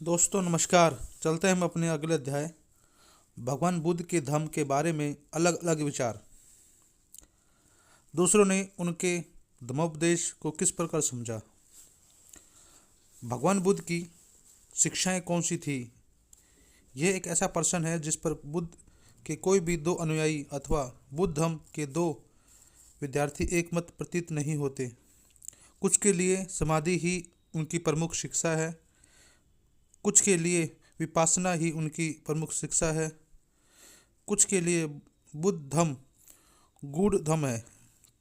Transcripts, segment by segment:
दोस्तों नमस्कार। चलते हैं हम अपने अगले अध्याय भगवान बुद्ध के धम्म के बारे में अलग अलग विचार। दूसरों ने उनके धम्मोपदेश को किस प्रकार समझा। भगवान बुद्ध की शिक्षाएं कौन सी थी। यह एक ऐसा प्रश्न है जिस पर बुद्ध के कोई भी दो अनुयायी अथवा बुद्ध धम्म के दो विद्यार्थी एक मत प्रतीत नहीं होते। कुछ के लिए समाधि ही उनकी प्रमुख शिक्षा है, कुछ के लिए विपासना ही उनकी प्रमुख शिक्षा है, कुछ के लिए बुद्ध धम्म गूढ़ धम्म है,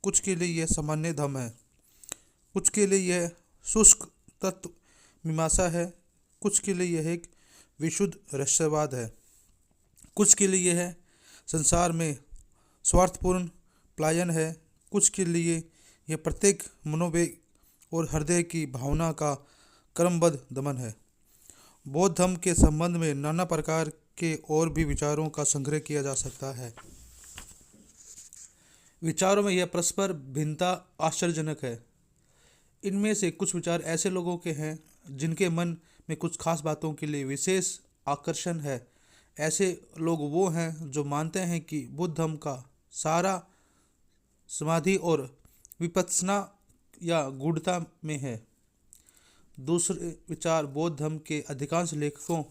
कुछ के लिए यह सामान्य धम्म है, कुछ के लिए यह शुष्क तत्व मीमांसा है, कुछ के लिए यह एक विशुद्ध रहस्यवाद है, कुछ के लिए यह संसार में स्वार्थपूर्ण पलायन है, कुछ के लिए यह प्रत्येक मनोवेग और हृदय की भावना का क्रमबद्ध दमन है। बौद्ध धम्म के संबंध में नाना प्रकार के और भी विचारों का संग्रह किया जा सकता है। विचारों में यह परस्पर भिन्नता आश्चर्यजनक है। इनमें से कुछ विचार ऐसे लोगों के हैं जिनके मन में कुछ खास बातों के लिए विशेष आकर्षण है। ऐसे लोग वो हैं जो मानते हैं कि बुद्ध धम्म का सारा समाधि और विपश्यना या गूढ़ता में है। दूसरे विचार बौद्ध धम्म के अधिकांश लेखकों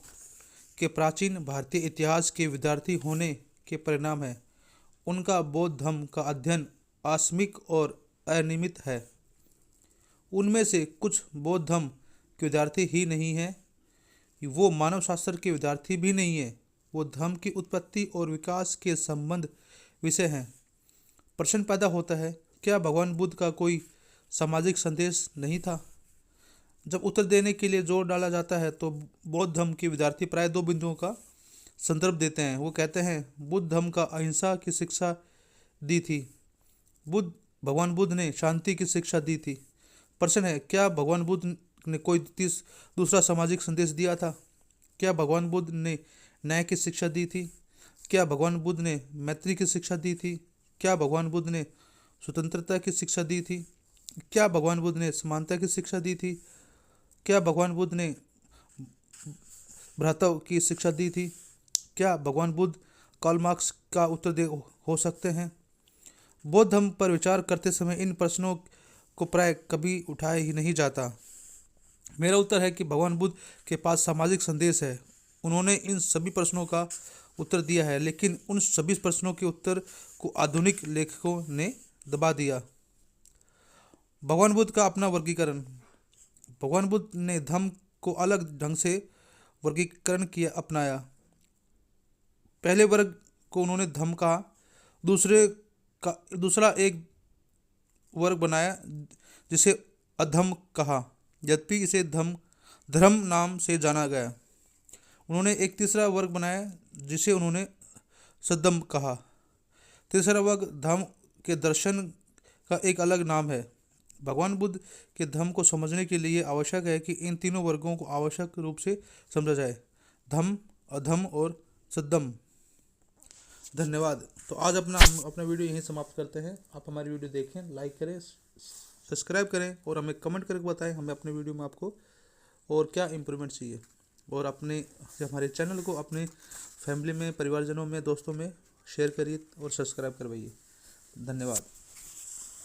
के प्राचीन भारतीय इतिहास के विद्यार्थी होने के परिणाम है। उनका बौद्ध धम्म का अध्ययन आकस्मिक और अनियमित है। उनमें से कुछ बौद्ध धम्म के विद्यार्थी ही नहीं हैं, वो मानव शास्त्र के विद्यार्थी भी नहीं हैं, वो धम्म की उत्पत्ति और विकास के संबंध विषय हैं। प्रश्न पैदा होता है, क्या भगवान बुद्ध का कोई सामाजिक संदेश नहीं था। जब उत्तर देने के लिए जोर डाला जाता है तो बौद्ध धम्म के विद्यार्थी प्राय दो बिंदुओं का संदर्भ देते हैं। वो कहते हैं बुद्ध धम्म का अहिंसा की शिक्षा दी थी, भगवान बुद्ध ने शांति की शिक्षा दी थी। प्रश्न है, क्या भगवान बुद्ध ने कोई दूसरा सामाजिक संदेश दिया था। क्या भगवान बुद्ध ने न्याय की शिक्षा दी थी। क्या भगवान बुद्ध ने मैत्री की शिक्षा दी थी। क्या भगवान बुद्ध ने स्वतंत्रता की शिक्षा दी थी। क्या भगवान बुद्ध ने समानता की शिक्षा दी थी। क्या भगवान बुद्ध ने भ्रातृत्व की शिक्षा दी थी। क्या भगवान बुद्ध कार्ल मार्क्स का उत्तर दे हो सकते हैं। बौद्ध धम्म पर विचार करते समय इन प्रश्नों को प्राय कभी उठाया ही नहीं जाता। मेरा उत्तर है कि भगवान बुद्ध के पास सामाजिक संदेश है। उन्होंने इन सभी प्रश्नों का उत्तर दिया है, लेकिन उन सभी प्रश्नों के उत्तर को आधुनिक लेखकों ने दबा दिया। भगवान बुद्ध का अपना वर्गीकरण। भगवान बुद्ध ने धम्म को अलग ढंग से वर्गीकरण किया अपनाया। पहले वर्ग को उन्होंने धम्म कहा, दूसरा एक वर्ग बनाया जिसे अधम्म कहा, यद्यपि इसे धर्म नाम से जाना गया। उन्होंने एक तीसरा वर्ग बनाया जिसे उन्होंने सद्धम्म कहा। तीसरा वर्ग धम्म के दर्शन का एक अलग नाम है। भगवान बुद्ध के धम्म को समझने के लिए आवश्यक है कि इन तीनों वर्गों को आवश्यक रूप से समझा जाए, धम्म, अधम्म और सद्धम्म। धन्यवाद। तो आज हम अपना वीडियो यहीं समाप्त करते हैं। आप हमारी वीडियो देखें, लाइक करें, सब्सक्राइब करें और हमें कमेंट करके बताएं हमें अपने वीडियो में आपको और क्या इम्प्रूवमेंट चाहिए। और हमारे चैनल को अपने फैमिली में, परिवारजनों में, दोस्तों में शेयर करिए और सब्सक्राइब करवाइए। धन्यवाद।